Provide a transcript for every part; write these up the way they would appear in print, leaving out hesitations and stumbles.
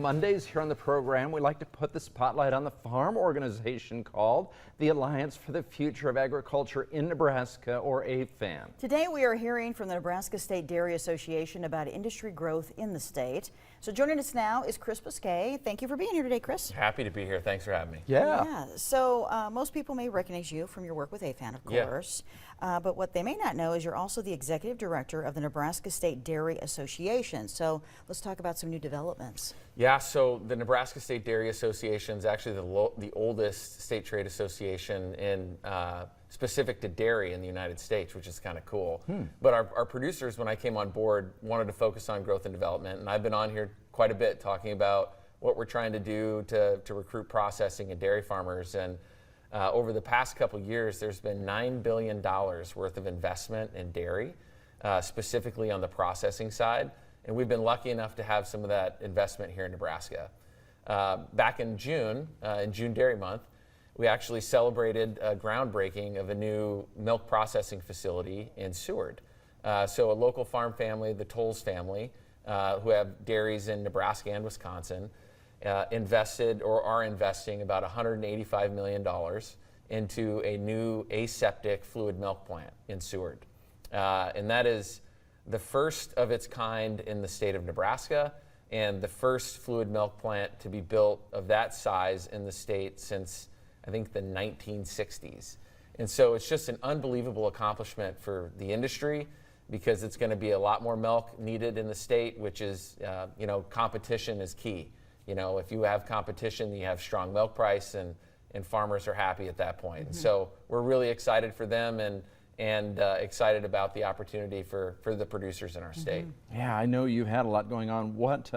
Mondays here on the program, we like to put the spotlight on the farm organization called the Alliance for the Future of Agriculture in Nebraska, or AFAN. Today we are hearing from the Nebraska State Dairy Association about industry growth in the state. So joining us now is Chris Bousquet. Thank you for being here today, Chris. Happy to be here. Thanks for having me. Yeah. So most people may recognize you from your work with AFAN, of course. But what they may not know is you're also the executive director of the Nebraska State Dairy Association. So let's talk about some new developments. Yeah, so the Nebraska State Dairy Association is actually the oldest state trade association in specific to dairy in the United States, which is kind of cool. But our producers, when I came on board, wanted to focus on growth and development, and I've been on here quite a bit talking about what we're trying to do to recruit processing and dairy farmers. And over the past couple years, there's been $9 billion worth of investment in dairy, specifically on the processing side. And we've been lucky enough to have some of that investment here in Nebraska. Back in June Dairy Month, we actually celebrated a groundbreaking of a new milk processing facility in Seward. So a local farm family, the Tolles family, who have dairies in Nebraska and Wisconsin, invested or are investing about $185 million into a new aseptic fluid milk plant in Seward. And that is the first of its kind in the state of Nebraska, and the first fluid milk plant to be built of that size in the state since, I think, the 1960s. And so it's just an unbelievable accomplishment for the industry, because it's going to be a lot more milk needed in the state, which is, competition is key. If you have competition, you have strong milk price, and farmers are happy at that point. And so we're really excited for them, and excited about the opportunity for the producers in our state. Yeah, I know you've had a lot going on. What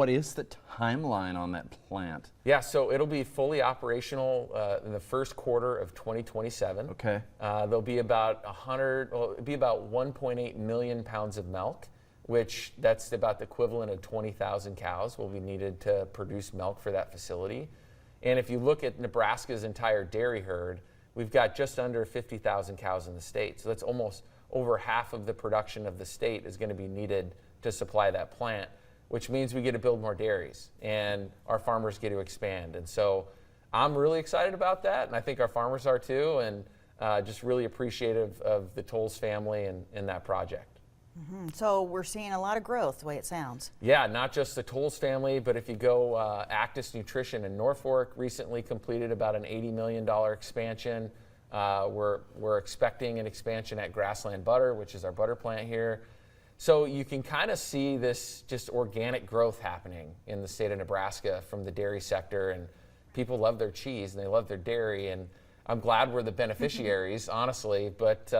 is the timeline on that plant? Yeah, so it'll be fully operational in the first quarter of 2027. Okay. There'll be about 1.8 million pounds of milk, which that's about the equivalent of 20,000 cows will be needed to produce milk for that facility. And if you look at Nebraska's entire dairy herd, we've got just under 50,000 cows in the state. So that's almost over half of the production of the state is going to be needed to supply that plant, which means we get to build more dairies and our farmers get to expand. And so I'm really excited about that, and I think our farmers are too, and just really appreciative of the Tolles family and that project. So we're seeing a lot of growth, the way it sounds. Yeah, not just the Tolles family, but if you go, Actus Nutrition in Norfolk recently completed about an $80 million expansion. We're expecting an expansion at Grassland Butter, which is our butter plant here. So you can kind of see this just organic growth happening in the state of Nebraska from the dairy sector, and people love their cheese and they love their dairy, and I'm glad we're the beneficiaries, honestly, but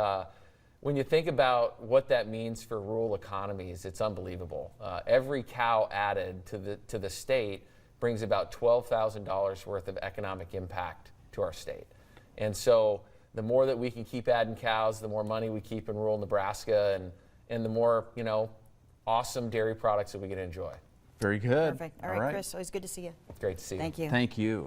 when you think about what that means for rural economies, it's unbelievable. Every cow added to the state brings about $12,000 worth of economic impact to our state. And so the more that we can keep adding cows, the more money we keep in rural Nebraska, and the more, awesome dairy products that we get to enjoy. Very good. Perfect. All right, Chris, always good to see you. Great to see you. Thank you. Thank you.